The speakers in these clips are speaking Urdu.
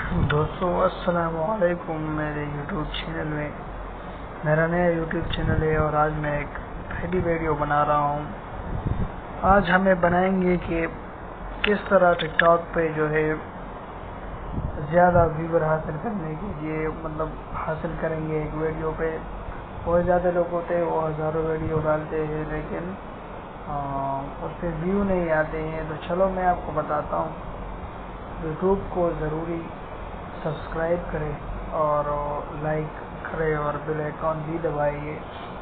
دوستو السلام علیکم۔ میرے یوٹیوب چینل میں میرا نیا یوٹیوب چینل ہے اور آج میں ایک پہلی ویڈیو بنا رہا ہوں۔ آج ہمیں بنائیں گے کہ کس طرح ٹک ٹاک پہ جو ہے زیادہ ویور حاصل کرنے کے لیے حاصل کریں گے۔ ایک ویڈیو پہ بہت زیادہ لوگ ہوتے ہیں، وہ ہزاروں ویڈیو ڈالتے ہیں لیکن اس پہ ویو نہیں آتے ہیں۔ تو چلو میں آپ کو بتاتا ہوں، یوٹیوب کو ضروری سبسکرائب کرے اور لائک کرے اور بیل آئیکن بھی دبائیے۔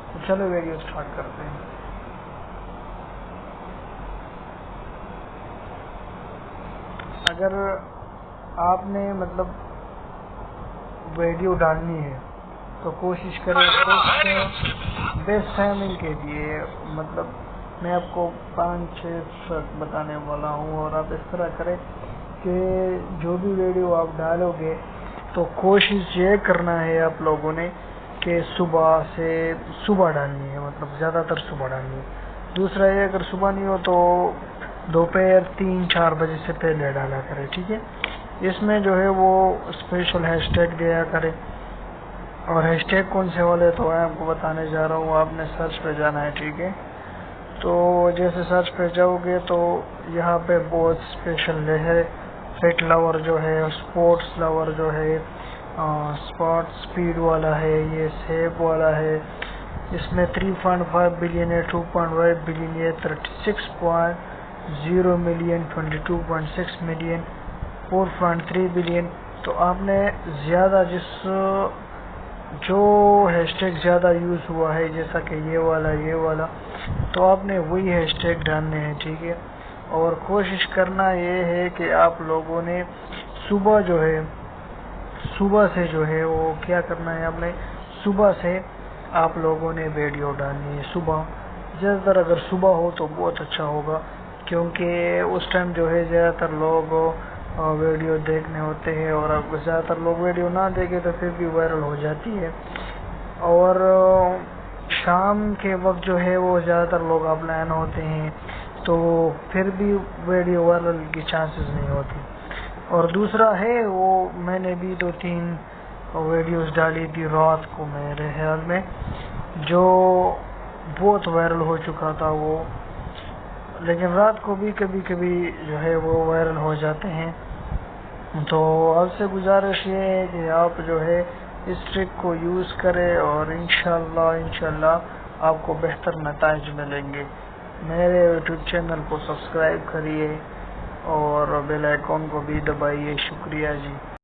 تو چلو ویڈیو سٹارٹ کرتے ہیں۔ اگر آپ نے ویڈیو ڈالنی ہے تو کوشش کریں بیسٹ ٹائمنگ کے لیے، میں آپ کو 5-6 ٹرک بتانے والا ہوں اور آپ اس طرح کریں کہ جو بھی ویڈیو آپ ڈالو گے تو کوشش یہ کرنا ہے آپ لوگوں نے کہ صبح ڈالنی ہے، زیادہ تر صبح ڈالنی ہے۔ دوسرا یہ، اگر صبح نہیں ہو تو دوپہر 3-4 بجے سے پہلے ڈالا کرے، ٹھیک ہے۔ اس میں جو ہے وہ اسپیشل ہیش ٹیگ دیا کرے، اور ہیش ٹیگ کون سے والے تو میں آپ کو بتانے جا رہا ہوں۔ آپ نے سرچ پہ جانا ہے، ٹھیک ہے۔ تو جیسے سرچ پہ جاؤ گے تو یہاں پہ بہت اسپیشل ہے، فٹ لور جو ہے، اسپورٹس لور جو ہے، اسپورٹ سپیڈ والا ہے، یہ سیپ والا ہے۔ اس میں 3.5 بلین ہے، 2.5 بلین ہے، 36.0 ملین، 22.6 ملین، 4.3 بلین۔ تو آپ نے زیادہ جو ہیش ٹیگ زیادہ یوز ہوا ہے، جیسا کہ یہ والا، تو آپ نے وہی ہیش ٹیگ ڈالنے ہیں، ٹھیک ہے۔ اور کوشش کرنا یہ ہے کہ آپ لوگوں نے صبح سے جو ہے وہ کیا کرنا ہے، آپ نے صبح سے آپ لوگوں نے ویڈیو ڈالنی ہے۔ صبح زیادہ تر اگر صبح ہو تو بہت اچھا ہوگا، کیونکہ اس ٹائم جو ہے زیادہ تر لوگ ویڈیو دیکھنے ہوتے ہیں، اور اگر زیادہ تر لوگ ویڈیو نہ دیکھیں تو پھر بھی وائرل ہو جاتی ہے۔ اور شام کے وقت جو ہے وہ زیادہ تر لوگ آف لائن ہوتے ہیں، تو پھر بھی ویڈیو وائرل کی چانسز نہیں ہوتی۔ اور دوسرا ہے، وہ میں نے بھی 2-3 ویڈیوز ڈالی تھی رات کو، میرے خیال میں جو بہت وائرل ہو چکا تھا وہ، لیکن رات کو بھی کبھی کبھی جو ہے وہ وائرل ہو جاتے ہیں۔ تو آپ سے گزارش یہ ہے کہ آپ جو ہے اس ٹرک کو یوز کریں اور انشاءاللہ آپ کو بہتر نتائج ملیں گے۔ میرے یوٹیوب چینل کو سبسکرائب کریے اور بیل آئیکن کو بھی دبائیے۔ شکریہ جی۔